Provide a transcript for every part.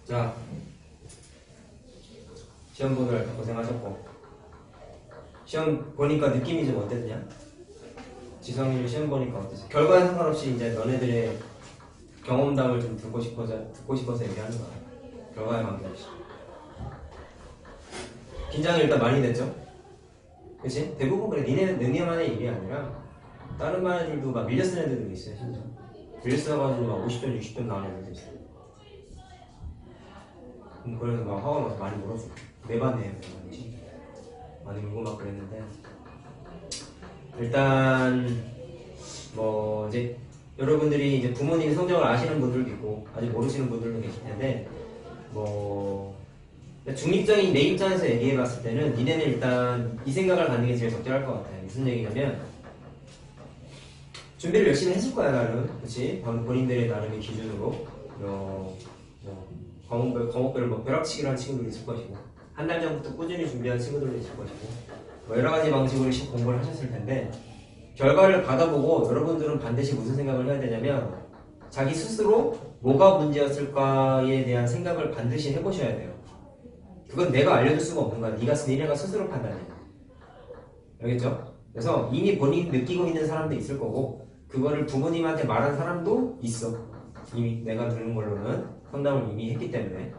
자, 시험 보느라 고생하셨고, 시험 보니까 느낌이 좀 어땠냐? 지성이를 시험 보니까 어땠어? 결과에 상관없이 이제 너네들의 경험담을 좀 듣고 싶어서 얘기하는 거야. 결과에 관계없이. 긴장이 일단 많이 됐죠? 그치? 대부분 그래. 너네만의 일이 아니라 다른 반 애들도 막 밀려 쓰는 애들도 있어요. 심지어 밀려 써가지고 막 50점, 60점 나오는 애들도 있어요. 그래서 막 화가 나서 많이 울었어. 내 반에 많이 울고 막 그랬는데, 일단 뭐 이제 여러분들이 이제 부모님 성적을 아시는 분들도 있고 아직 모르시는 분들도 계실 텐데, 뭐 중립적인 내 입장에서 얘기해봤을 때는 니네는 일단 이 생각을 갖는 게 제일 적절할 것 같아요. 무슨 얘기냐면, 준비를 열심히 했을 거야 나름, 그렇지? 본인들의 나름의 기준으로 과목별로 뭐 벼락치기를 한 친구들도 있을 것이고, 한 달 전부터 꾸준히 준비한 친구들도 있을 것이고, 뭐 여러 가지 방식으로 공부를 하셨을 텐데, 결과를 받아보고 여러분들은 반드시 무슨 생각을 해야 되냐면, 자기 스스로 뭐가 문제였을까에 대한 생각을 반드시 해보셔야 돼요. 그건 내가 알려줄 수가 없는 거야. 니네가 스스로 판단해. 알겠죠? 그래서 이미 본인이 느끼고 있는 사람도 있을 거고, 그거를 부모님한테 말한 사람도 있어. 이미 내가 들은 걸로는 상담을 이미 했기 때문에.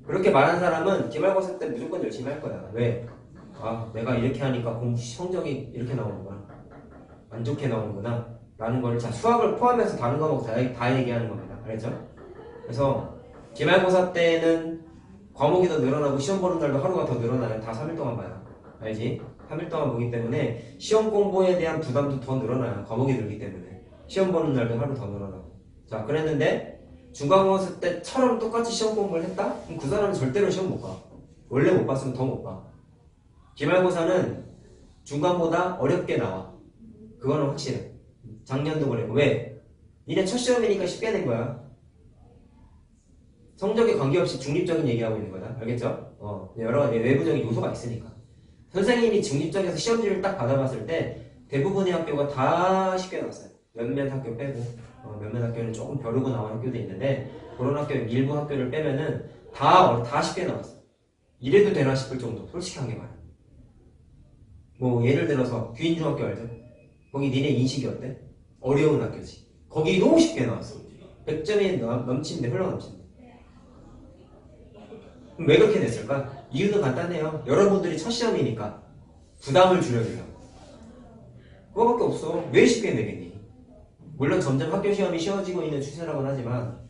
그렇게 말한 사람은 기말고사 때 무조건 열심히 할 거야. 왜? 아, 내가 이렇게 하니까 성적이 이렇게 나오는구나, 안 좋게 나오는구나 라는 걸, 자, 수학을 포함해서 다른 과목 다 얘기하는 겁니다. 알겠죠? 그래서 기말고사 때는 과목이 더 늘어나고 시험 보는 날도 하루가 더 늘어나요. 다 3일 동안 봐요. 알지? 3일 동안 보기 때문에 시험 공부에 대한 부담도 더 늘어나요. 과목이 늘기 때문에. 시험 보는 날도 하루 더 늘어나고. 자, 그랬는데 중간고사 때처럼 똑같이 시험 공부를 했다? 그럼 그 사람은 절대로 시험 못 봐. 원래 못 봤으면 더 못 봐. 기말고사는 중간보다 어렵게 나와. 그거는 확실해. 작년도 그랬고. 왜? 니네 첫 시험이니까 쉽게 된 거야. 성적에 관계없이 중립적인 얘기하고 있는 거다. 알겠죠? 여러 가지 외부적인 요소가 있으니까. 선생님이 중립적에서 시험지를 딱 받아봤을 때 대부분의 학교가 다 쉽게 나왔어요. 몇몇 학교 빼고, 몇몇 학교는 조금 벼르고 나온 학교도 있는데, 그런 학교 일부 학교를 빼면은 다 쉽게 나왔어. 이래도 되나 싶을 정도. 솔직하게 말해. 뭐 예를 들어서 귀인중학교 알죠? 거기 니네 인식이 어때? 어려운 학교지. 거기 너무 쉽게 나왔어. 100점이 넘치는데, 흘러 넘치는데. 그럼 왜 그렇게 됐을까? 이유는 간단해요. 여러분들이 첫 시험이니까 부담을 줄여주려고. 그거밖에 없어. 왜 쉽게 내겠니? 물론 점점 학교 시험이 쉬워지고 있는 추세라고는 하지만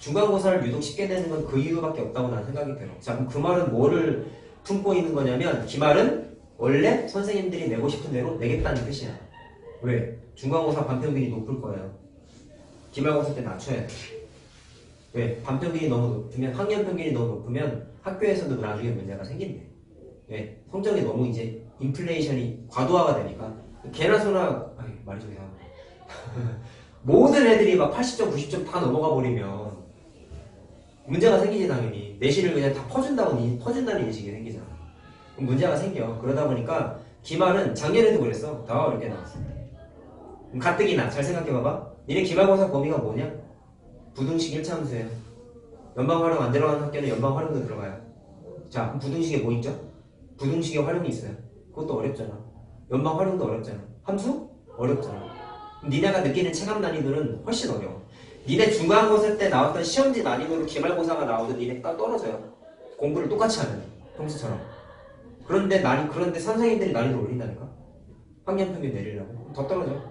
중간고사를 유독 쉽게 내는 건 그 이유밖에 없다고 나는 생각이 들어. 자, 그럼 그 말은 뭐를 품고 있는 거냐면, 기말은 원래 선생님들이 내고 싶은 대로 내겠다는 뜻이야. 왜? 중간고사 반평균이 높을 거예요. 기말고사 때 낮춰야 돼. 왜? 반평균이 너무 높으면, 학년 평균이 너무 높으면 학교에서도 나중에 문제가 생긴대. 왜? 성적이 너무 이제 인플레이션이 과도화가 되니까. 개나 소나, 말이 좀 이상하다. 모든 애들이 막 80점, 90점 다 넘어가 버리면 문제가 생기지, 당연히. 내신을 그냥 다 퍼준다는 인식이 생기잖아. 그럼 문제가 생겨. 그러다 보니까 기말은 작년에도 그랬어. 다 어렵게 나왔어. 그럼 가뜩이나 잘 생각해봐봐. 니네 기말고사 범위가 뭐냐? 부등식 1차 함수예요. 연방 활용 안 들어가는 학교는 연방 활용도 들어가요. 자, 그럼 부등식에 뭐 있죠? 부등식에 활용이 있어요. 그것도 어렵잖아. 연방 활용도 어렵잖아. 함수? 어렵잖아. 그럼 니네가 느끼는 체감 난이도는 훨씬 어려워. 니네 중간고사 때 나왔던 시험지 난이도로 기말고사가 나오도 니네 딱 떨어져요. 공부를 똑같이 하면 평소처럼. 그런데 선생님들이 난이도 올린다니까. 학년 평균 내리려고. 더 떨어져.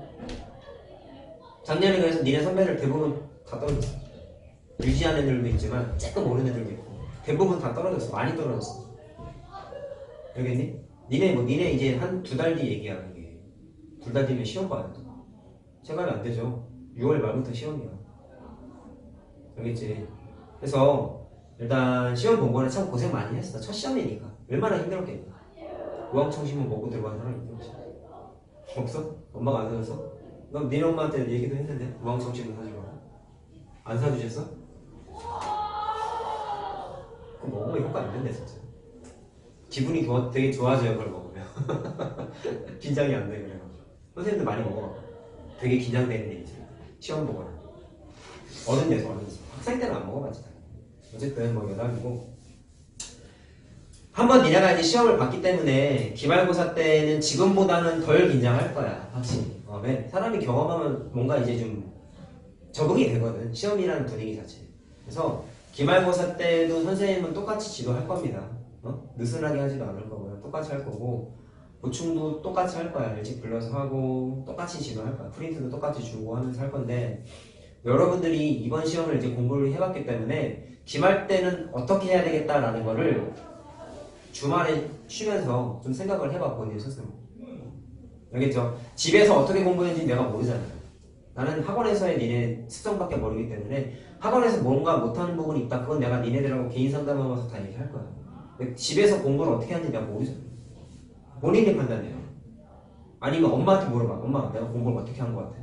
작년에 그래서 니네 선배들 대부분 다 떨어졌어. 유지하는 애들도 있지만 조금 오른 애들도 있고, 대부분 다 떨어졌어. 많이 떨어졌어. 알겠니? 니네 이제 한 2달 뒤 얘기야. 이게 2달 뒤면 시험 봐야 돼. 체감이 안 되죠. 6월 말부터 시험이야. 알겠지? 그래서 일단 시험 본 거는 참 고생 많이 했어. 첫 시험이니까 얼마나 힘들었겠니? 우왕청심은 먹고 들어간 사람 있겠지? 없어? 엄마가 안 사줬어? 넌 니네 엄마한테 얘기도 했는데 우왕청심은 사주라고. 안 사주셨어? 그거 먹으면 효과 안 된대 진짜. 기분이 되게 좋아져요 그걸 먹으면. 긴장이 안 돼. 그래가지고 선생님들 많이 먹어봐. 되게 긴장되는 일이지. 시험 보거나 어른 돼서 학생 때는 안 먹어봤지. 어쨌든 뭐 여담이고, 한번 니네가 이제 시험을 봤기 때문에 기말고사 때는 지금보다는 덜 긴장할 거야, 확실히. 왜? 사람이 경험하면 뭔가 이제 좀 적응이 되거든, 시험이라는 분위기 자체. 그래서 기말고사 때도 선생님은 똑같이 지도할 겁니다. 느슨하게 하지도 않을 거고요. 똑같이 할 거고, 보충도 똑같이 할 거야. 일찍 불러서 하고 똑같이 지도할 거야. 프린트도 똑같이 주고 하면서 할 건데, 여러분들이 이번 시험을 이제 공부를 해봤기 때문에 기말 때는 어떻게 해야 되겠다라는 거를 주말에 쉬면서 좀 생각을 해봐, 본인 스스로. 알겠죠? 집에서 어떻게 공부했는지 내가 모르잖아. 나는 학원에서의 니네 습성밖에 모르기 때문에 학원에서 뭔가 못하는 부분이 있다, 그건 내가 니네들하고 개인 상담하면서 다 얘기할 거야. 근데 집에서 공부를 어떻게 하는지 내가 모르잖아. 본인이 판단해요. 아니면 엄마한테 물어봐. 엄마, 내가 공부를 어떻게 한 것 같아?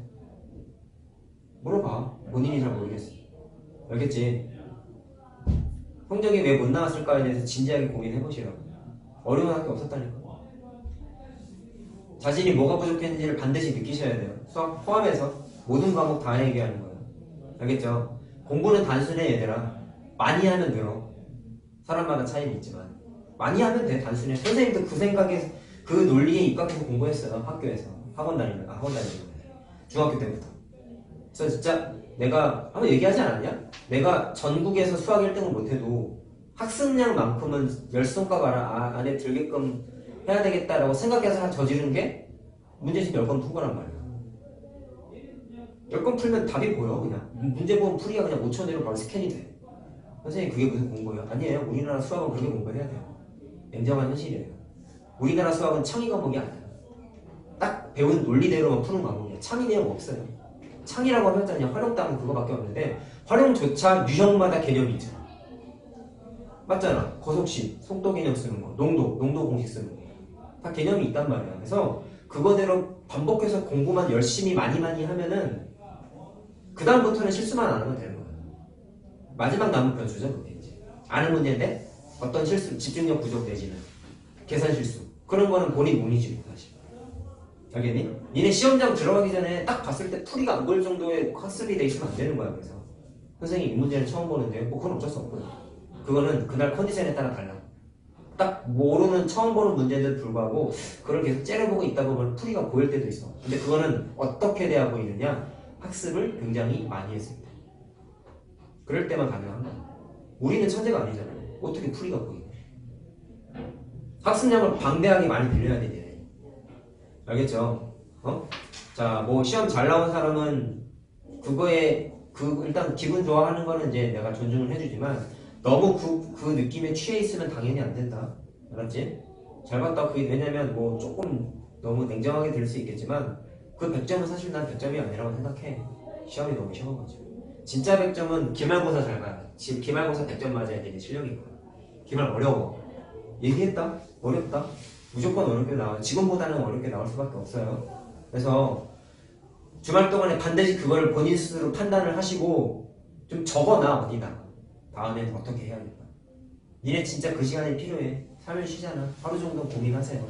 물어봐. 본인이 잘 모르겠어. 알겠지? 성적이 왜 못 나왔을까에 대해서 진지하게 고민해보시라고. 어려운 학교 없었다니까. 자신이 뭐가 부족했는지를 반드시 느끼셔야 돼요. 수학 포함해서 모든 과목 다 얘기하는 거예요. 알겠죠? 공부는 단순해, 얘들아. 많이 하면 늘어. 사람마다 차이는 있지만 많이 하면 돼. 단순해. 선생님도 그 생각에, 그 논리에 입각해서 공부했어요. 학교에서. 학원 다니면 중학교 때부터. 그래서 진짜 내가 한번 얘기하지 않았냐? 내가 전국에서 수학 1등을 못해도 학습량만큼은 열 손가락 안에 들게끔 해야 되겠다라고 생각해서 저지른 게 문제집 10건 푼 거란 말이야. 10건 풀면 답이 보여. 그냥 문제 보면 풀이가 그냥 5초 내로 바로 스캔이 돼. 선생님, 그게 무슨 공부예요? 아니에요. 우리나라 수학은 그렇게 공부해야 돼요. 냉정한 현실이에요. 우리나라 수학은 창의 과목이 아니야. 딱 배운 논리대로만 푸는 과목이야. 창의 내용 없어요. 창의라고 하면 그냥 활용 따면 그거밖에 없는데, 활용조차 유형마다 개념이 있잖아. 맞잖아. 거속식, 속도 개념 쓰는 거, 농도 공식 쓰는 거. 다 개념이 있단 말이야. 그래서 그거대로 반복해서 공부만 열심히 많이 하면은 그 다음부터는 실수만 안 하면 되는 거야. 마지막 남은 변수죠, 그게 이제. 아는 문제인데 어떤 실수, 집중력 부족 내지는 계산 실수, 그런 거는 본인 운이지 사실. 알겠니? 니네 시험장 들어가기 전에 딱 봤을 때 풀이가 안 보일 정도의 학습이 돼 있으면 안 되는 거야. 그래서 선생님, 이 문제는 처음 보는데 뭐 그건 어쩔 수 없고요. 그거는 그날 컨디션에 따라 달라. 딱 모르는, 처음 보는 문제인데도 불구하고 그걸 계속 째려보고 있다 보면 풀이가 보일 때도 있어. 근데 그거는 어떻게 돼야 보이느냐? 학습을 굉장히 많이 했을 때. 그럴 때만 가능한 거야. 우리는 천재가 아니잖아요. 어떻게 풀이가 보이냐? 학습량을 방대하게 많이 빌려야 되네. 알겠죠? 자, 뭐 시험 잘 나온 사람은 그거에 일단 기분 좋아하는 거는 이제 내가 존중을 해주지만, 너무 그 느낌에 취해 있으면 당연히 안 된다. 알았지? 잘 봤다. 그게 왜냐면 뭐 조금 너무 냉정하게 들 수 있겠지만, 그 100점은 사실 난 100점이 아니라고 생각해. 시험이 너무 쉬워가지고. 진짜 100점은 기말고사 잘 봐야 돼. 지금 기말고사 100점 맞아야 되는 실력인 거야. 기말 어려워. 얘기했다? 어렵다? 무조건 어렵게 나와. 지금보다는 어렵게 나올 수밖에 없어요. 그래서 주말 동안에 반드시 그걸 본인 스스로 판단을 하시고 좀 적어놔, 어디다. 다음엔 어떻게 해야겠다. 니네 진짜 그 시간이 필요해. 3일 쉬잖아. 하루 정도 고민하세요.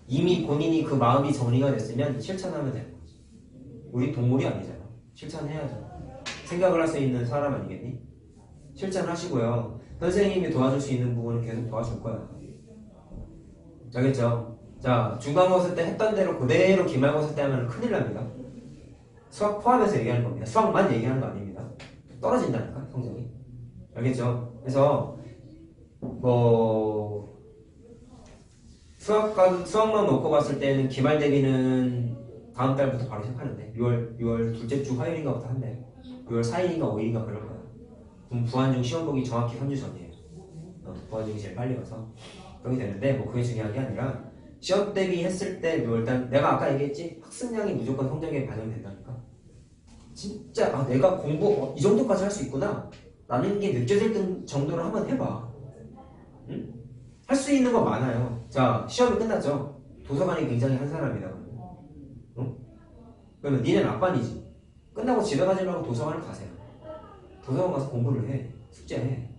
이미 본인이 그 마음이 정리가 됐으면 실천하면 되는 거지. 우리 동물이 아니잖아. 실천해야죠. 생각을 할 수 있는 사람 아니겠니? 실천하시고요. 선생님이 도와줄 수 있는 부분은 계속 도와줄 거야. 알겠죠? 자, 중간고사 때 했던 대로 그대로 기말고사 때 하면 큰일 납니다. 수학 포함해서 얘기하는 겁니다. 수학만 얘기하는 거 아닙니다. 떨어진다니까, 성적이. 알겠죠? 그래서 뭐 수학만 놓고 봤을 때는 기말 대비는 다음 달부터 바로 시작하는데, 6월 둘째 주 화요일인가부터 한대. 6월 4일인가 5일인가 그럴 거야. 그럼 부안중 시험 보기 정확히 3주 전이에요. 부안중이 제일 빨리 와서 그렇게 되는데, 뭐 그게 중요한 게 아니라 시험 대비했을 때 일단 내가 아까 얘기했지, 학습량이 무조건 성적에 반영된다니까. 진짜 내가 공부 이 정도까지 할 수 있구나 라는 게 느껴질 정도로 한번 해봐. 응? 할 수 있는 거 많아요. 자, 시험이 끝났죠. 도서관이 굉장히 한 사람이다. 응? 그러면 니네는 앞반이지. 끝나고 집에 가지 말고 도서관을 가세요. 도서관 가서 공부를 해. 숙제해.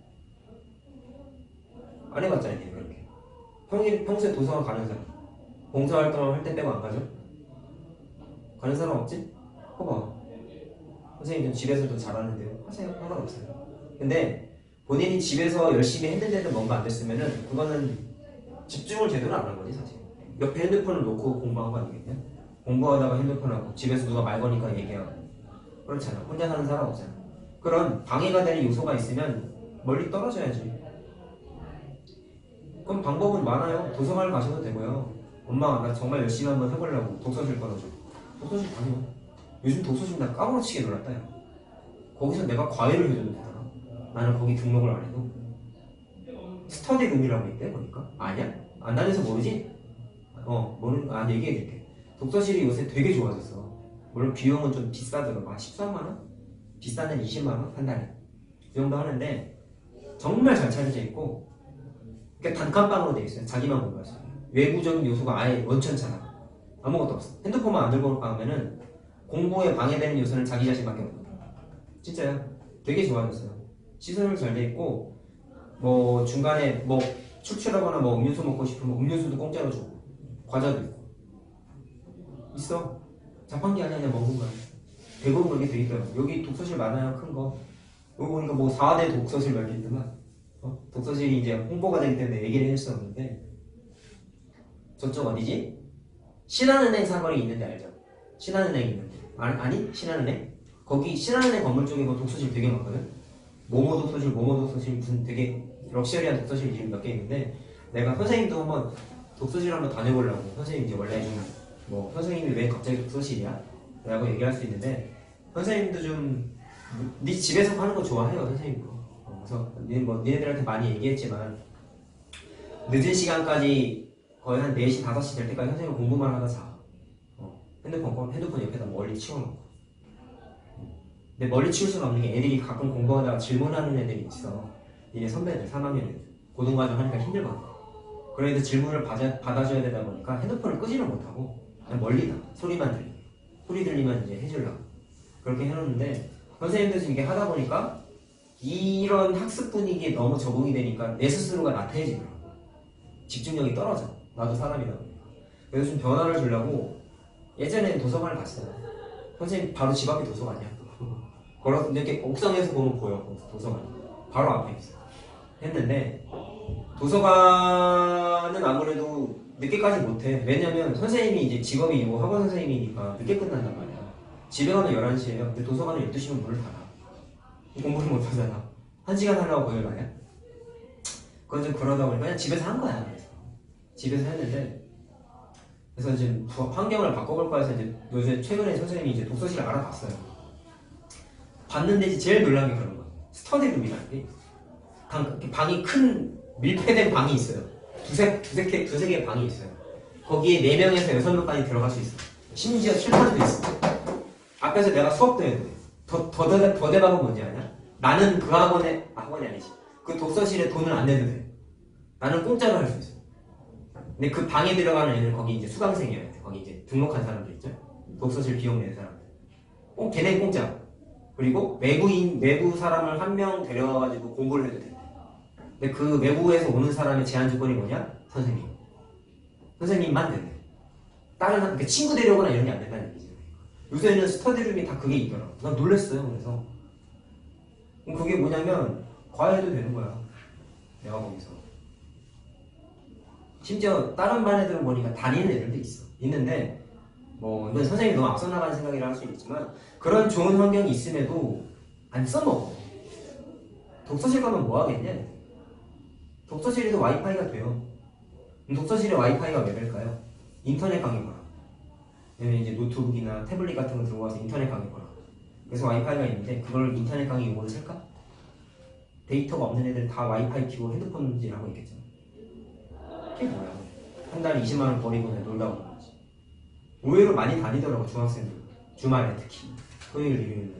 안 해봤잖아요, 니네 그렇게. 평소에 도서관 가는 사람, 봉사활동을 할 때 빼고 안 가죠? 가는 사람 없지? 봐봐. 선생님 좀 집에서도 잘하는데요. 하세요. 상관없어요. 근데 본인이 집에서 열심히 했는데도 뭔가 안 됐으면은 그거는 집중을 제대로 안 한 거지 사실. 옆에 핸드폰을 놓고 공부한 거 아니겠냐? 공부하다가 핸드폰하고 집에서 누가 말 거니까 얘기하고 그렇잖아. 혼자 사는 사람 없잖아. 그런 방해가 되는 요소가 있으면 멀리 떨어져야지. 그럼 방법은 많아요. 도서관을 가셔도 되고요. 엄마 나 정말 열심히 한번 해보려고 독서실 끊어줘. 독서실 다녀. 요즘 독서실 나 까무러치게 놀았다 야. 거기서 내가 과외를 해줘도 되더라. 나는 거기 등록을 안 해도. 스터디룸이라고 있대 보니까. 아니야? 안 다녀서 모르지? 얘기해줄게. 독서실이 요새 되게 좋아졌어. 물론 비용은 좀 비싸더라고. 한 13만원? 비싼 데는 20만원? 한 달에. 그 정도 하는데 정말 잘 차려져 있고 그러니까 단칸방으로 돼 있어요. 자기만 공부할 수 있어요. 외부적인 요소가 아예 원천차다. 아무것도 없어. 핸드폰만 안 들고 가면은 공부에 방해되는 요소는 자기 자신밖에 없는 거야. 진짜요. 되게 좋아졌어요. 시설도 잘 돼 있고 뭐 중간에 뭐 출출하거나 뭐 음료수 먹고 싶으면 음료수도 공짜로 주고 과자도 있고 있어. 자판기 아니야 그냥 먹은 거야. 대부분 그렇게 돼 있더라고. 여기 독서실 많아요. 큰 거. 여기 보니까 뭐 4대 독서실 몇 개 있더만. 독서실이 이제 홍보가 되기 때문에 얘기를 할 수 없는데 저쪽 어디지? 신한은행 사거리 있는데 알죠? 신한은행 있는데 아니? 신한은행? 거기 신한은행 건물 쪽에 뭐 독서실 되게 많거든? 모모 독서실 무슨 되게 럭셔리한 독서실 이름 몇 개 있는데 내가 선생님도 한번 독서실 한번 다녀보려고 선생님 이제 원래 좀 뭐 선생님이 왜 갑자기 독서실이야? 라고 얘기할 수 있는데 선생님도 좀 네 집에서 하는 거 좋아해요 선생님도. 그래서 니네들한테 많이 얘기했지만 늦은 시간까지 거의 한 4시, 5시 될 때까지 선생님 공부만 하다 자. 핸드폰 옆에다 멀리 치워놓고. 근데 멀리 치울 수는 없는 게 애들이 가끔 공부하다가 질문하는 애들이 있어. 니네 선배들, 3학년 애들. 고등과정 하니까 힘들거든. 그래서 질문을 받아줘야 되다 보니까 핸드폰을 끄지는 못하고 그냥 멀리 나. 소리만 들리게. 소리 들리면 이제 해주려고. 그렇게 해놓는데 선생님도 지금 이게 하다 보니까 이런 학습 분위기에 너무 적응이 되니까 내 스스로가 나태해지더라고. 집중력이 떨어져. 나도 사람이다 보니까. 그래서 좀 변화를 주려고 예전에는 도서관을 갔어요. 선생님 바로 집 앞이 도서관이야. 걸어서 이렇게 옥상에서 보면 보여. 도서관. 바로 앞에 있어. 했는데 도서관은 아무래도 늦게까지 못해. 왜냐면 선생님이 이제 직업이 뭐 학원 선생님이니까 늦게 끝난단 말이야. 집에 가면 11시에요. 근데 도서관은 12시면 문을 닫아. 공부를 못 하잖아. 1시간 하려고 거길 가냐? 그건 좀 그러다 보니까 그냥 집에서 한 거야. 그래서 집에서 했는데 그래서 지금 환경을 바꿔볼까 해서 이제 요새 최근에 선생님이 이제 독서실을 알아봤어요. 봤는데 이제 제일 놀란 게 그런 거야. 스터디룸이라는 게 방이 큰 밀폐된 방이 있어요. 두세 개의 방이 있어요. 거기에 4명에서 6명까지 들어갈 수 있어. 심지어 칠판도 있어. 앞에서 내가 수업도 해야 돼. 더 대박은 뭔지 아냐? 나는 그 학원이 아니지. 그 독서실에 돈을 안 내도 돼. 나는 공짜로 할 수 있어. 근데 그 방에 들어가는 애들 거기 이제 수강생이어야 돼. 거기 이제 등록한 사람들 있죠? 독서실 비용 내는 사람들. 걔네 공짜. 그리고 외부 사람을 한 명 데려와가지고 공부를 해도 돼. 근데 그 외부에서 오는 사람의 제한 조건이 뭐냐? 선생님만 된대. 다른 그러니까 친구 데려오거나 이런 게 안 된다는 얘기지. 요새는 스터디룸이 다 그게 있더라고. 난 놀랬어요. 그래서 그게 뭐냐면 과외도 되는 거야. 내가 거기서. 심지어 다른 반 애들은 보니까 다니는 애들도 있어. 있는데 뭐 이건 선생님이 너무 앞서 나가는 생각이라 할 수 있지만 그런 좋은 환경이 있음에도 안 써먹어. 독서실 가면 뭐 하겠냐? 독서실에도 와이파이가 돼요. 독서실에 와이파이가 왜 될까요? 인터넷 강의 보라. 얘는 이제 노트북이나 태블릿 같은 거 들고 와서 인터넷 강의 보라. 그래서 와이파이가 있는데 그걸 인터넷 강의 용어로 쓸까? 데이터가 없는 애들 다 와이파이 키고 핸드폰질 하고 있겠잖아. 그게 뭐야? 한 달에 20만 원 버리고 그냥 놀다 오는 거지. 의외로 많이 다니더라고 중학생들. 주말에 특히. 토요일, 일요일에.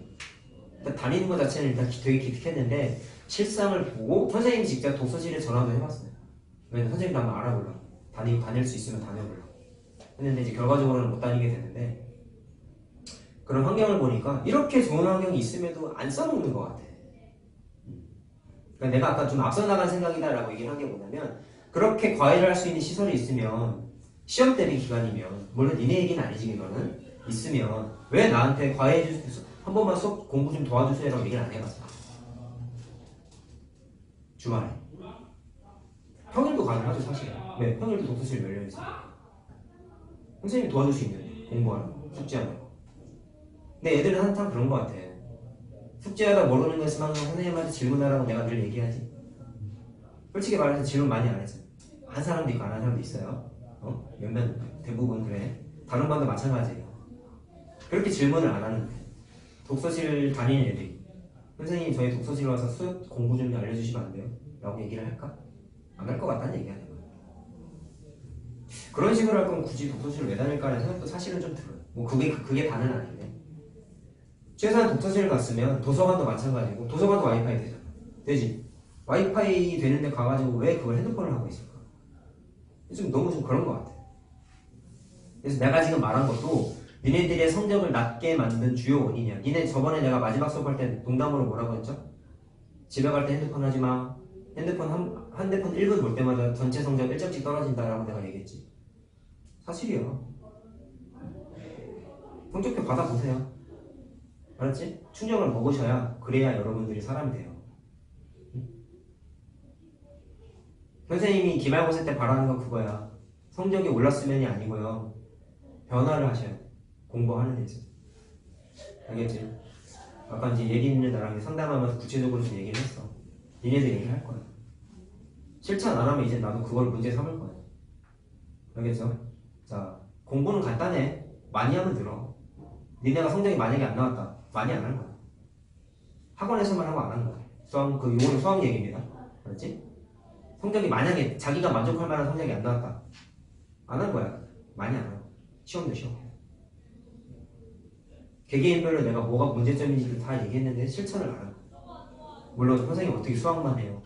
일단 다니는 것 자체는 일단 되게 기특했는데 실상을 보고 선생님이 직접 독서실에 전화도 해봤어요. 왜냐면 선생님도 한번 알아보려고. 다닐 수 있으면 다녀보려고. 했는데 이제 결과적으로는 못 다니게 됐는데 그런 환경을 보니까 이렇게 좋은 환경이 있음에도 안 써먹는 것 같아. 그러니까 내가 아까 좀 앞서 나간 생각이다라고 얘기를 한 게 뭐냐면 그렇게 과외를 할 수 있는 시설이 있으면 시험 대비 기간이면 물론 니네 얘기는 아니지 이거는 있으면 왜 나한테 과외해 줄 수 있어? 한 번만 수업 공부 좀 도와주세요라고 얘기를 안 해봤어. 주말에. 평일도 가능하죠 사실. 네, 평일도 독서실 열려있어요. 선생님이 도와줄 수 있는데 공부하라고 숙제하라고. 근데 애들은 한참 그런 것 같아. 숙제하다 모르는 거 있으면 선생님한테 질문하라고 내가 늘 얘기하지. 솔직히 말해서 질문 많이 안 했어. 한 사람도 있고 안 한 사람도 있어요. 몇몇 대부분 그래. 다른 반도 마찬가지예요. 그렇게 질문을 안 하는데 독서실 다니는 애들이 선생님 저희 독서실 와서 수업 공부 좀 알려주시면 안 돼요? 라고 얘기를 할까? 안 할 것 같다는 얘기 아니야. 그런 식으로 할 거면 굳이 독서실을 왜 다닐까라는 생각도 사실은 좀 들어요. 뭐 그게 다는 아닌데 최소한 독서실을 갔으면 도서관도 마찬가지고 도서관도 와이파이 되잖아. 되지? 와이파이 되는데 가가지고 왜 그걸 핸드폰을 하고 있을까? 좀 너무 좀 그런 것 같아. 그래서 내가 지금 말한 것도 니네들의 성적을 낮게 만든 주요 원인이야. 니네 저번에 내가 마지막 수업할 때 농담으로 뭐라고 했죠? 집에 갈 때 핸드폰 하지 마. 핸드폰 1분 볼 때마다 전체 성적 1점씩 떨어진다라고 내가 얘기했지. 사실이야. 성적표 받아보세요. 알았지? 충격을 먹으셔야 그래야 여러분들이 사람이 돼요. 선생님이 기말고사 때 바라는 건 그거야. 성적이 올랐으면이 아니고요. 변화를 하셔야 돼. 공부하는 데 있어서. 알겠지? 아까 이제 예린이는 나랑 상담하면서 구체적으로 좀 얘기를 했어. 니네도 얘기를 할 거야. 실천 안 하면 이제 나도 그걸 문제 삼을 거야. 알겠죠? 자, 공부는 간단해. 많이 하면 늘어. 니네가 성적이 만약에 안 나왔다. 많이 안 하는 거야. 학원에서만 하고 안 하는 거야. 요거는 수학 얘기입니다. 알았지? 성적이 만약에 자기가 만족할 만한 성적이 안 나왔다. 안 한 거야. 많이 안 하고. 시험도 시험. 개개인별로 내가 뭐가 문제점인지를 다 얘기했는데 실천을 안 하고. 물론 선생님 어떻게 수학만 해요.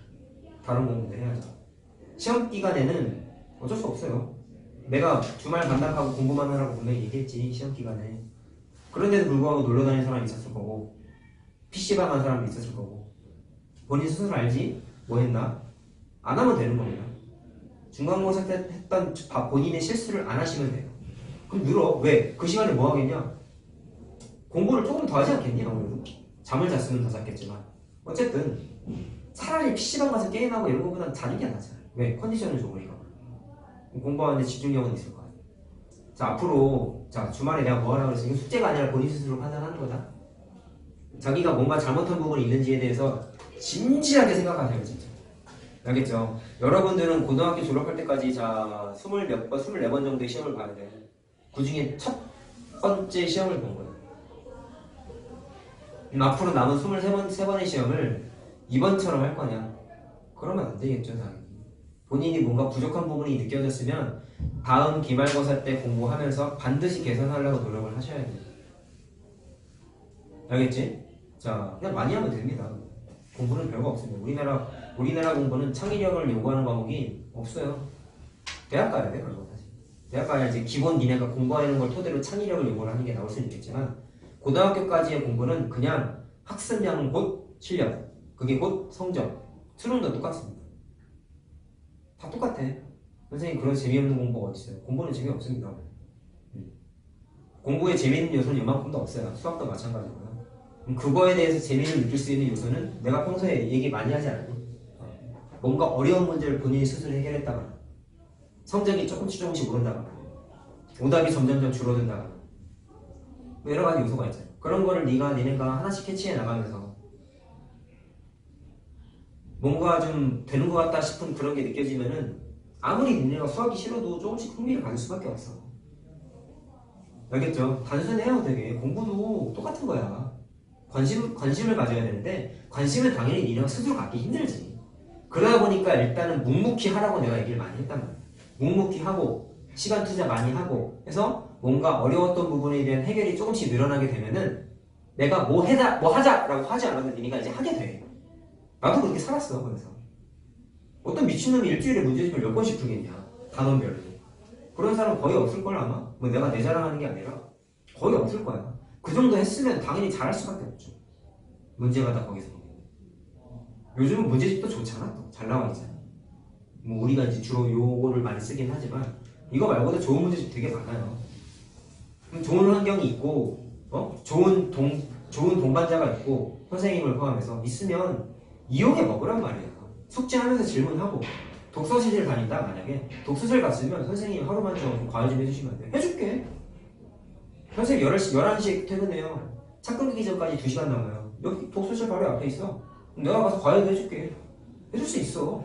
다른 공부도 해야죠. 시험 기간에는 어쩔 수 없어요. 내가 주말 반납하고 공부만 하라고 분명히 얘기했지. 시험 기간에. 그런데도 불구하고 놀러 다니는 사람이 있었을 거고 PC방 간 사람이 있었을 거고 본인 스스로 알지? 뭐 했나? 안 하면 되는 겁니다. 중간고사 때 했던 본인의 실수를 안 하시면 돼요. 그럼 늘어. 왜? 그 시간에 뭐 하겠냐? 공부를 조금 더 하지 않겠니? 아무래도 잠을 잤으면 더 잤겠지만 어쨌든 차라리 PC방 가서 게임하고 이런 것보다는 자는 게 낫잖아요. 왜? 컨디션은 좋으니까. 공부하는데 집중력은 있을 거야. 자, 앞으로 주말에 내가 뭐 하라고 그랬어? 이거 숙제가 아니라 본인 스스로 판단하는 거다. 자기가 뭔가 잘못한 부분이 있는지에 대해서 진지하게 생각하세요. 진짜. 알겠죠? 여러분들은 고등학교 졸업할 때까지 24번 정도의 시험을 봐야 돼. 그 중에 첫 번째 시험을 본 거예요. 앞으로 남은 23번의 시험을 이번처럼 할 거냐? 그러면 안 되겠죠, 당연히. 본인이 뭔가 부족한 부분이 느껴졌으면 다음 기말고사 때 공부하면서 반드시 개선하려고 노력을 하셔야 돼요. 알겠지? 자, 그냥 많이 하면 됩니다. 공부는 별거 없습니다. 우리나라 공부는 창의력을 요구하는 과목이 없어요. 대학 가야 돼, 그리고 사실. 대학 가야지 기본 니네가 공부하는 걸 토대로 창의력을 요구를 하는 게 나올 수는 있겠지만 고등학교까지의 공부는 그냥 학습량 곧 실력, 그게 곧 성적, 수능도 똑같습니다. 다 똑같아. 선생님 그런 재미없는 공부가 어디 있어요? 공부는 재미없습니다. 공부에 재미있는 요소는 이만큼도 없어요. 수학도 마찬가지고요. 그거에 대해서 재미를 느낄 수 있는 요소는 내가 평소에 얘기 많이 하지 않아요. 뭔가 어려운 문제를 본인이 스스로 해결했다거나 성적이 조금씩 오른다거나 오답이 점점점 줄어든다거나 뭐 여러 가지 요소가 있잖아요. 그런 거를 니네가 하나씩 캐치해 나가면서 뭔가 좀 되는 것 같다 싶은 그런 게 느껴지면은 아무리 니네가 수학이 싫어도 조금씩 흥미를 가질 수밖에 없어. 알겠죠? 단순해요 되게. 공부도 똑같은 거야. 관심을 가져야 되는데 관심은 당연히 니네가 스스로 갖기 힘들지. 그러다 보니까 일단은 묵묵히 하라고 내가 얘기를 많이 했단 말이야. 묵묵히 하고 시간 투자 많이 하고 해서 뭔가 어려웠던 부분에 대한 해결이 조금씩 늘어나게 되면은 내가 뭐 하자라고 하지 않아도 니네가 이제 하게 돼. 나도 그렇게 살았어. 그래서 어떤 미친놈이 일주일에 문제집을 10번씩 풀겠냐 단원별로. 그런 사람 거의 없을걸 아마. 뭐 내가 내 자랑하는 게 아니라 거의 없을 거야. 그 정도 했으면 당연히 잘할 수밖에 없죠. 문제가 다 거기서. 요즘은 문제집도 좋잖아. 또 잘 나와 있잖아. 뭐 우리가 이제 주로 요거를 많이 쓰긴 하지만 이거 말고도 좋은 문제집 되게 많아요. 좋은 환경이 있고 좋은 동반자가 있고 선생님을 포함해서 있으면 이용해 먹으란 말이야. 숙제하면서 질문하고 독서실을 다닌다. 만약에 독서실 갔으면 선생님 하루만 좀 과외 좀 해주시면 안 돼요? 해줄게. 선생님 11시에 퇴근해요. 차 끊기기 전까지 2시간 남아요. 여기 독서실 바로 앞에 있어. 내가 가서 과외도 해줄게. 해줄 수 있어.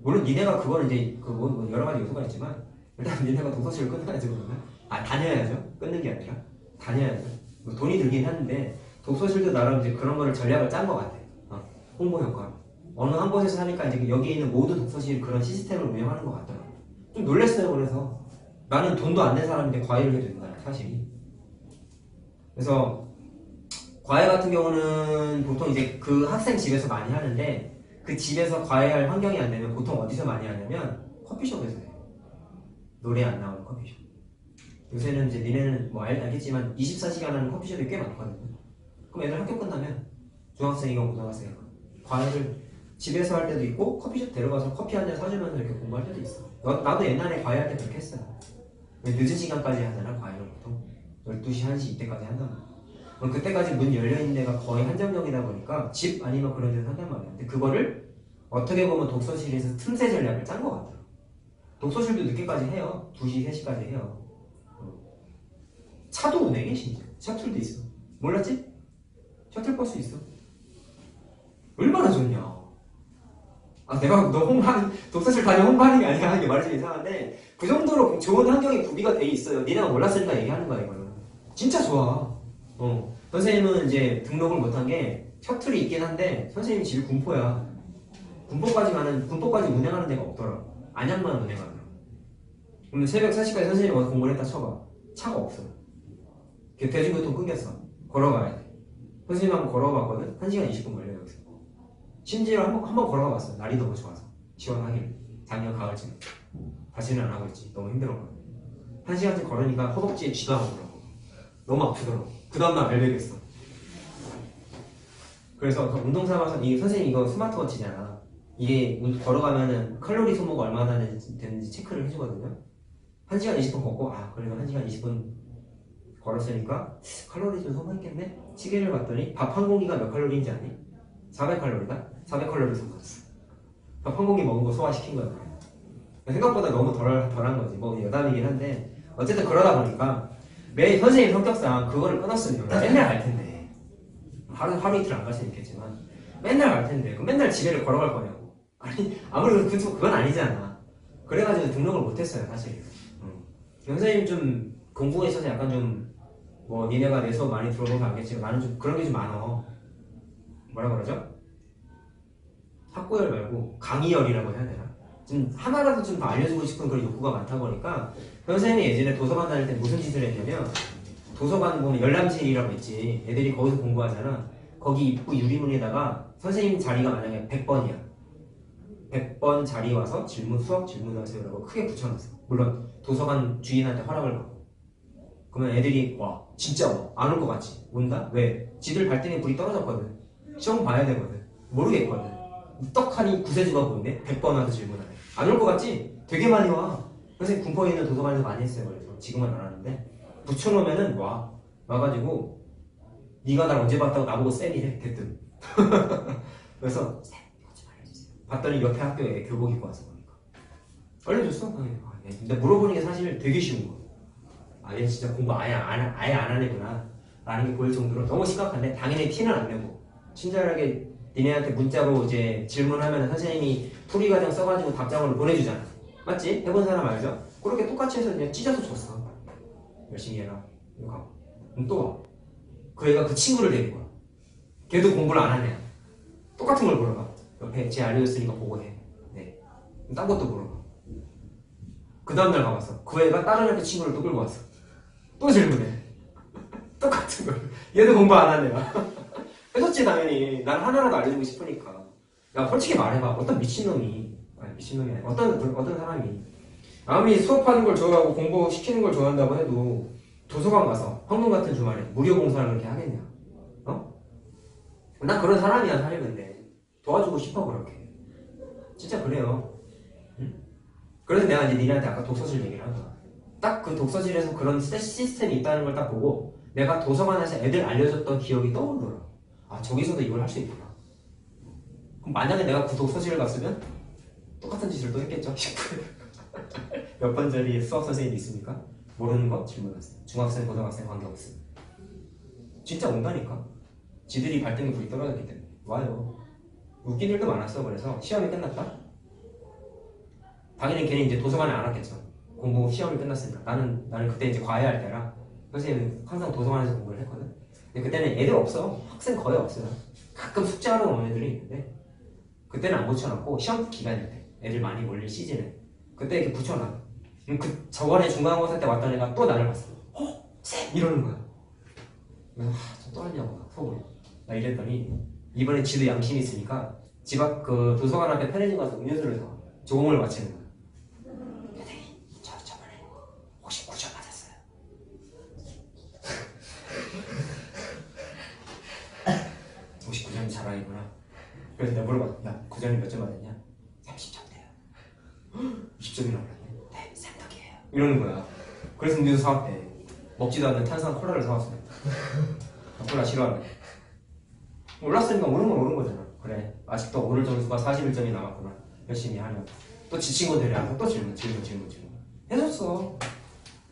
물론 니네가 그거는 이제 뭐 여러 가지 요소가 있지만 일단 니네가 독서실을 끊어야죠. 그러면 다녀야죠. 끊는 게 아니라 다녀야죠. 뭐 돈이 들긴 하는데 독서실도 나름 이제 그런 거를 전략을 짠 것 같아. 홍보 효과. 어느 한 곳에서 하니까 이제 여기에 있는 모든 독서실 그런 시스템을 운영하는 것 같더라고. 좀 놀랬어요. 그래서 나는 돈도 안 낸 사람인데 과외를 해도 된다. 사실이. 그래서 과외 같은 경우는 보통 이제 그 학생 집에서 많이 하는데 그 집에서 과외할 환경이 안 되면 보통 어디서 많이 하냐면 커피숍에서 해요. 노래 안 나오는 커피숍. 요새는 이제 니네는 뭐 알겠지만 24시간 하는 커피숍이 꽤 많거든요. 그럼 애들 학교 끝나면 중학생이건 고등학생이건 과외를 집에서 할 때도 있고 커피숍 데려가서 커피 한 잔 사주면서 이렇게 공부할 때도 있어. 나도 옛날에 과외할 때 그렇게 했어요. 늦은 시간까지 하잖아 과외를 보통 12시, 1시 이때까지 한단 말이야. 그럼 그때까지 문 열려있는 데가 거의 한정적이다 보니까 집 아니면 그런 데서 한단 말이야. 근데 그거를 어떻게 보면 독서실에서 틈새 전략을 짠 것 같아요. 독서실도 늦게까지 해요. 2시, 3시까지 해요. 차도 운행해 심지어. 셔틀도 있어. 몰랐지? 셔틀버스 있어. 얼마나 좋냐. 내가 너 독서실 다녀 홍보하는 게 아니라 이게 말이 좀 이상한데 그 정도로 좋은 환경이 구비가 돼 있어요. 니네가 몰랐으니까 얘기하는 거야 이거는. 진짜 좋아. 선생님은 이제 등록을 못한 게 셔틀이 있긴 한데 선생님 집이 군포야. 군포까지 운행하는 데가 없더라. 안양만 운행하더라. 그럼 새벽 4시까지 선생님이 와서 공부를 했다 쳐봐. 차가 없어. 대중교통 끊겼어. 걸어가야 돼. 선생님 한번 걸어봤거든? 1시간 20분 걸려 여기서. 심지어 한번 걸어가 봤어. 날이 너무 좋아서. 시원하길. 작년 가을쯤. 다시는 안 하고 있지. 너무 힘들었거든. 1시간쯤 걸으니까 허벅지에 쥐가 나오더라고. 너무 아프더라고. 그 다음날 알배겠어. 그래서 그 운동 삼아서 이 선생님 이거 스마트워치잖아. 이게 걸어가면은 칼로리 소모가 얼마나 되는지 체크를 해주거든요. 1시간 20분 걷고 그래도 1시간 20분 걸었으니까 칼로리 좀 소모했겠네? 시계를 봤더니 밥 한 공기가 몇 칼로리인지 아니? 400칼로리다? 400칼로리 소모했어. 밥 한 공기 먹은 거 소화시킨 거야. 생각보다 너무 덜한 거지. 뭐 여담이긴 한데 어쨌든 그러다 보니까 매일 선생님 성격상 그거를 끊었으면 맨날 갈 텐데 하루 이틀 안 갈 수는 있겠지만 맨날 갈 텐데 그럼 맨날 집에를 걸어갈 거냐고. 아니 아무리 그건 아니잖아. 그래가지고 등록을 못했어요 사실. 선생님 좀 공부에 있어서 약간 좀 뭐 니네가 내 수업 많이 들어보면 알겠지만 나는 좀 그런 게 좀 많어. 뭐라 그러죠? 학구열 말고 강의열이라고 해야 되나? 좀 하나라도 좀 더 알려주고 싶은 그런 욕구가 많다 보니까 선생님이 예전에 도서관 다닐 때 무슨 짓을 했냐면 도서관 보면 열람실이라고 있지. 애들이 거기서 공부하잖아. 거기 입구 유리문에다가 선생님 자리가 만약에 100번이야. 100번 자리 와서 수업 질문하세요라고 크게 붙여놨어. 물론 도서관 주인한테 허락을 받고. 그러면 애들이 와 진짜 안 올 것 같지? 온다? 왜? 지들 발등에 불이 떨어졌거든. 시험 봐야 되거든. 모르겠거든. 떡하니 구세주가 보는데 100번 와서 질문하네. 안 올 것 같지? 되게 많이 와. 선생님 군포에 있는 도서관에서 많이 했어요. 그래서 지금은 안 하는데 붙여놓으면은 와가지고 네가 날 언제 봤다고 나보고 쌤이래 대뜸. 그래서 쌤 이거 좀 알려주세요. 봤더니 옆에 학교에 교복 입고 와서 보니까 알려줬어? 근데 물어보는 게 사실 되게 쉬운 거야. 얘 진짜 공부 아예 안 하네구나 라는 게 보일 정도로 너무 심각한데 당연히 티는 안 내고 친절하게 니네한테 문자로 이제 질문하면 선생님이 풀이 과정 써가지고 답장을 보내주잖아. 맞지? 해본 사람 알죠? 그렇게 똑같이 해서 그냥 찢어서 줬어. 열심히 해라. 이거 하고. 그럼 또 와. 그 애가 그 친구를 데리고 와. 걔도 공부를 안 하네. 똑같은 걸 물어봐. 옆에 쟤 알려줬으니까 보고 해. 네. 딴 것도 물어봐. 그 다음날 가봤어. 그 애가 다른 학교 친구를 또 끌고 왔어. 또 질문해. 똑같은 걸. 얘도 공부 안 하네요. 해줬지 당연히. 난 하나라도 알려주고 싶으니까. 야 솔직히 말해봐. 어떤 미친놈이 아니라 어떤 사람이 아무리 수업하는 걸 좋아하고 공부시키는 걸 좋아한다고 해도 도서관 가서 황금 같은 주말에 무료 봉사를 그렇게 하겠냐? 난 그런 사람이야 사실. 근데 도와주고 싶어 그렇게. 진짜 그래요. 응? 그래서 내가 이제 니네한테 아까 독서실 얘기를 한 거야. 딱 그 독서실에서 그런 시스템이 있다는 걸 딱 보고 내가 도서관에서 애들 알려줬던 기억이 떠오르더라. 저기서도 이걸 할 수 있구나. 그럼 만약에 내가 구독서실을 갔으면 똑같은 짓을 또 했겠죠. 몇 번 자리에 수학 선생님이 있습니까? 모르는 거 질문하세요. 중학생, 고등학생 관계없음. 진짜 온다니까. 지들이 발등에 불이 떨어졌기 때문에 와요. 웃긴 일도 많았어. 그래서 시험이 끝났다. 당연히 걔는 이제 도서관에 안 왔겠죠. 공부 시험이 끝났으니까. 나는 그때 이제 과외할 때라 선생님은 항상 도서관에서 공부를 했거든. 근데 그때는 애들 없어. 학생 거의 없어요. 가끔 숙제하러 오는 애들이 있는데 그때는 안 붙여놨고 시험 기간일 때 애들 많이 몰릴 시즌에 그때 이렇게 붙여놔. 그 저번에 중간고사 때 왔던 애가 또 나를 봤어. 쌤! 이러는 거야. 그래서 또 하냐고 속으로 나 이랬더니 이번에 지도 양심이 있으니까 집 앞 그 도서관 앞에 편의점 가서 음료수를 사 조공을 마치는 거야. 선생님 저번에 59점 맞았어요. 59점이 자랑이구나. 그래서 내가 물어봤어. 야 9점이 몇 점 맞았냐? 30점대요. 20점이라고 그랬네. 네 쌤덕이에요. 이러는 거야. 그래서 음료수 사왔대. 먹지도 않는 탄산 콜라를 사왔어. 콜라 싫어하네. 올랐으니까 오는 건 오는 거잖아. 그래 아직도 오를 점수가 41점이 남았구나. 열심히 하면 또 지친 거 되려 또 질문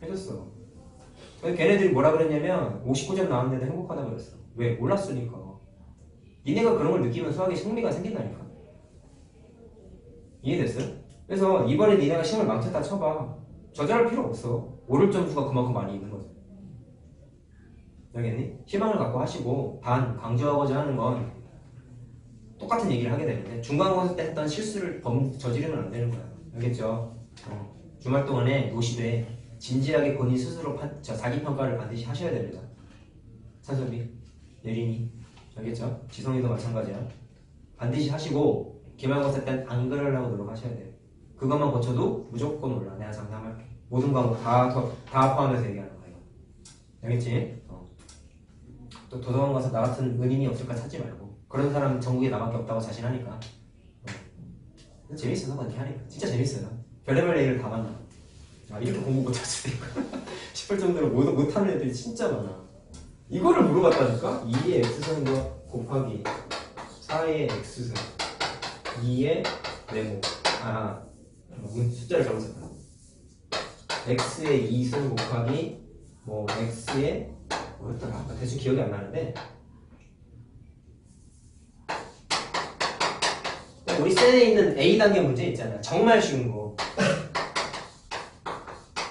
해줬어. 걔네들이 뭐라 그랬냐면 59점 나왔는데도 행복하다고 그랬어. 왜? 올랐으니까. 니네가 그런 걸 느끼면 수학에 흥미가 생긴다니까. 이해됐어요? 그래서 이번에 니네가 시험을 망쳤다 쳐봐. 저절할 필요 없어. 오를 점수가 그만큼 많이 있는 거죠. 알겠니? 희망을 갖고 하시고 단 강조하고자 하는 건 똑같은 얘기를 하게 되는데 중간고사 때 했던 실수를 저지르면 안 되는 거야. 알겠죠? 주말 동안에 노시되 진지하게 본인 스스로 자기평가를 반드시 하셔야 됩니다. 찬섭이, 예린이, 알겠죠? 지성이도 마찬가지야. 반드시 하시고 기말고사 때는 안 그러려고 노력하셔야 돼요. 그것만 고쳐도 무조건 올라. 내가 장담할게. 모든 과목 다 포함해서 얘기하는 거예요. 알겠지? 또 도서관 가서 나 같은 은인이 없을까 찾지 말고 그런 사람 전국에 나밖에 없다고 자신하니까 재밌어서 그렇게 하니까 진짜 재밌어요. 별의별 얘기를 다 만나. 이렇게 공부 못했을 때 싶을 정도로 못하는 애들이 진짜 많아. 이거를 물어봤다니까? 2의 x선과 곱하기 4의 x선 2의 네모 숫자를 적었었다. x의 2승 곱하기 x의 뭐였더라? 대충 기억이 안 나는데 우리 셀에 있는 A단계 문제 있잖아요. 정말 쉬운 거.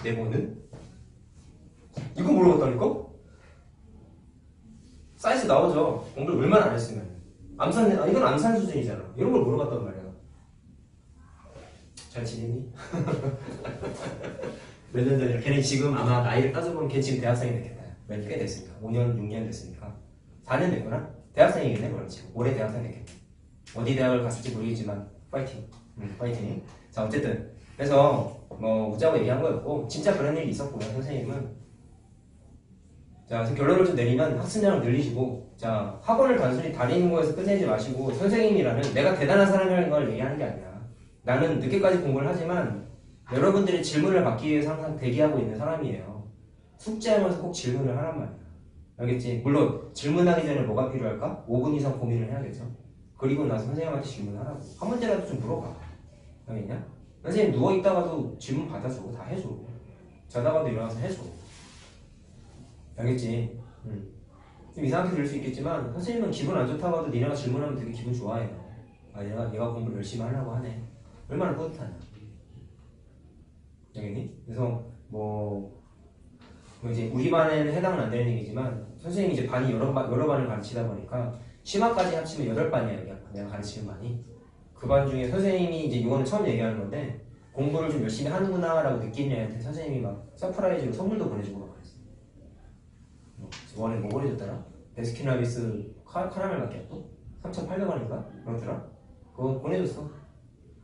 네모는? 이거 물어봤다니까? 사이즈 나오죠. 공부를 얼마나 안 했으면. 이건 암산 수준이잖아. 이런 걸 물어봤단 말이야. 잘 지내니? 몇 년 전이야. 걔는 지금 아마 나이를 따져보면 걔 지금 대학생이 됐겠다. 꽤 됐으니까. 5년, 6년 됐으니까. 4년 됐구나? 대학생이겠네, 그럼 지금. 올해 대학생 됐겠네. 어디 대학을 갔을지 모르겠지만, 파이팅. 파이팅. 자, 어쨌든. 그래서, 웃자고 얘기한 거였고, 진짜 그런 일이 있었고요, 선생님은. 자, 결론을 좀 내리면 학습량을 늘리시고, 자, 학원을 단순히 다니는 거에서 끝내지 마시고, 선생님이라는 내가 대단한 사람이라는 걸 얘기하는 게 아니라, 나는 늦게까지 공부를 하지만, 여러분들이 질문을 받기 위해서 항상 대기하고 있는 사람이에요. 숙제하면서 꼭 질문을 하란 말이야. 알겠지? 물론 질문하기 전에 뭐가 필요할까? 5분 이상 고민을 해야겠죠. 그리고 나서 선생님한테 질문하라고. 한 문제라도 좀 물어봐. 알겠냐? 선생님 누워있다가도 질문 받아줘. 다 해줘. 자다가도 일어나서 해줘. 알겠지? 좀 이상하게 들릴 수 있겠지만 선생님은 기분 안 좋다고 해도 니네가 질문하면 되게 기분 좋아해요. 얘가 공부를 열심히 하려고 하네. 얼마나 뿌듯하냐. 알겠니? 그래서 이제 우리 반에는 해당은 안 되는 얘기지만 선생님이 이제 반이 여러 반을 가르치다 보니까 심화까지 합치면 8반이야. 내가 가르치는 반이. 그 반 중에 선생님이 이제 이거는 처음 얘기하는 건데 공부를 좀 열심히 하는구나 라고 느낀 애한테 선생님이 막 서프라이즈로 선물도 보내주고 막 그랬어. 저번에 뭐 보내줬더라? 베스킨라빈스 카라멜 마키아토? 3,800원인가? 그렇더라? 그거 보내줬어.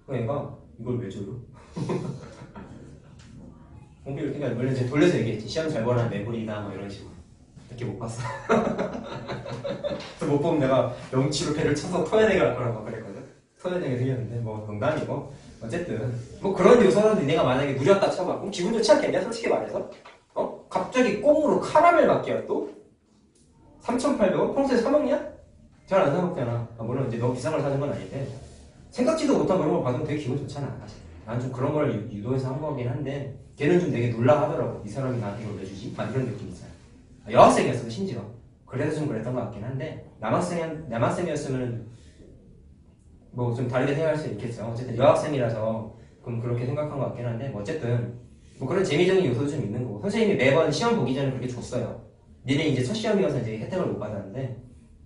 그 애가 이걸 왜 줘요? 공부 이렇게 원래 이제 돌려서 얘기했지. 시험 잘 보라는 매불이다 뭐 이런 식으로. 이렇게 못 봤어. 그래서 못 보면 내가 명치로 배를 쳐서 토해내게 할 거라고 그랬거든. 토해내게 생겼는데 농담이고 어쨌든 그런 요소는 내가 만약에 누렸다 쳐봐. 그럼 기분 좋지 않겠냐? 솔직히 말해서. 갑자기 꽁으로 카라멜 마키아토? 3,800원? 평소에 사 먹냐? 잘 안 사먹잖아. 물론 이제 너무 비싼 걸 사는 건 아닌데 생각지도 못한 그런 걸 받으면 되게 기분 좋잖아. 사실. 난 좀 그런 걸 유도해서 한 거긴 한데 걔는 좀 되게 놀라하더라고. 이 사람이 나한테 이걸 왜 주지? 막 이런 느낌이 있어요. 여학생이었어 심지어. 그래서 좀 그랬던 것 같긴 한데 남학생이었으면 뭐 좀 다르게 생각할 수 있겠죠. 어쨌든 여학생이라서 그럼 그렇게 생각한 것 같긴 한데 뭐 어쨌든 뭐 그런 재미적인 요소도 좀 있는 거고 선생님이 매번 시험 보기 전에 그렇게 줬어요. 니네 이제 첫 시험이어서 이제 혜택을 못 받았는데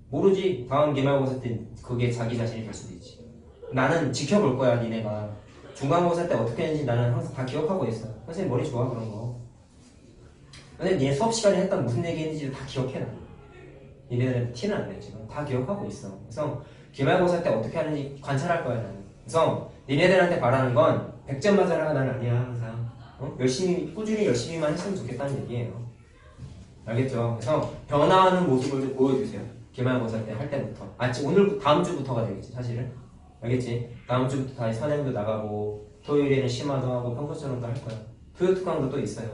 모르지 다음 기말고사 때 그게 자기 자신이 될 수도 있지. 나는 지켜볼 거야 니네가 중간고사 때 어떻게 했는지 나는 항상 다 기억하고 있어. 선생님 머리 좋아 그런 거. 근데 니네 수업 시간에 했던 무슨 얘기 했는지 다 기억해 나. 니네들은 티는 안 내지만 다 기억하고 있어. 그래서 기말고사 때 어떻게 하는지 관찰할 거야 나는. 그래서 니네들한테 바라는 건 100점 맞아라가 나는 아니야 항상. 열심히 꾸준히 열심히만 했으면 좋겠다는 얘기예요. 알겠죠? 그래서 변화하는 모습을 좀 보여주세요. 기말고사 때 할 때부터. 오늘 다음 주부터가 되겠지 사실은. 알겠지? 다음 주부터 다시 선행도 나가고 토요일에는 심화도 하고 평소처럼도 할 거야. 토요 특강도 또 있어요.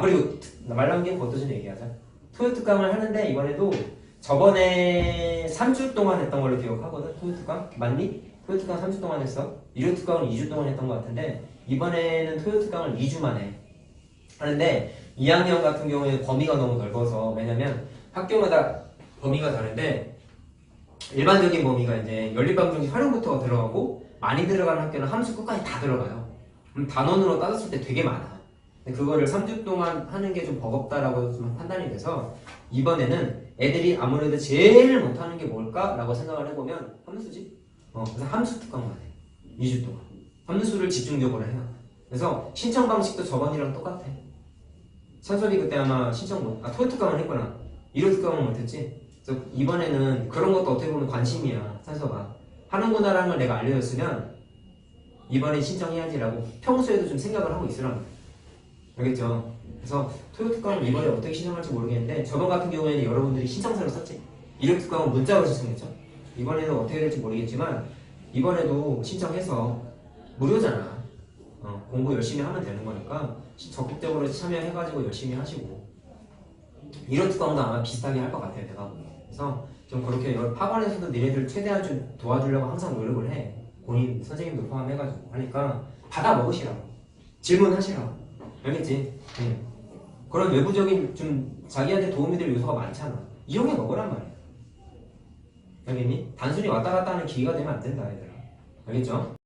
그리고 말 나온 김에 그것도 좀 얘기하자. 토요 특강을 하는데 이번에도 저번에 3주 동안 했던 걸로 기억하거든. 토요 특강 맞니? 토요 특강 3주 동안 했어. 일요 특강은 2주 동안 했던 것 같은데 이번에는 토요 특강을 2주 만에 하는데 2학년 같은 경우에 범위가 너무 넓어서 왜냐면 학교마다 범위가 다른데 일반적인 범위가 이제 연립방정식 활용부터가 들어가고 많이 들어가는 학교는 함수 끝까지 다 들어가요. 그럼 단원으로 따졌을 때 되게 많아. 근데 그거를 3주 동안 하는 게 좀 버겁다라고 좀 판단이 돼서 이번에는 애들이 아무래도 제일 못하는 게 뭘까라고 생각을 해보면 함수지. 그래서 함수 특강만 해. 2주 동안. 함수를 집중적으로 해요. 그래서 신청 방식도 저번이랑 똑같아. 찬솔이 그때 아마 토요 특강을 했구나. 일요 특강은 못했지. 그래서 이번에는 그런 것도 어떻게 보면 관심이야. 찬서가. 하는구나라는 걸 내가 알려줬으면 이번에 신청해야지라고 평소에도 좀 생각을 하고 있으라는 거야. 알겠죠? 그래서 토요 특강은 이번에 어떻게 신청할지 모르겠는데 저번 같은 경우에는 여러분들이 신청서를 썼지. 일요 특강은 문자로 신청했죠. 이번에는 어떻게 될지 모르겠지만 이번에도 신청해서 무료잖아. 공부 열심히 하면 되는 거니까 적극적으로 참여해가지고 열심히 하시고 일요 특강도 아마 비슷하게 할 것 같아요. 내가 보면. 그래서 좀 그렇게 학원에서도 니네들 최대한 좀 도와주려고 항상 노력을 해. 본인 선생님도 포함해가지고 하니까 받아 먹으시라고. 질문하시라고. 알겠지? 그런 외부적인 좀 자기한테 도움이 될 요소가 많잖아. 이용해 먹으란 말이야. 알겠니? 단순히 왔다 갔다 하는 기회가 되면 안 된다 얘들아. 알겠죠?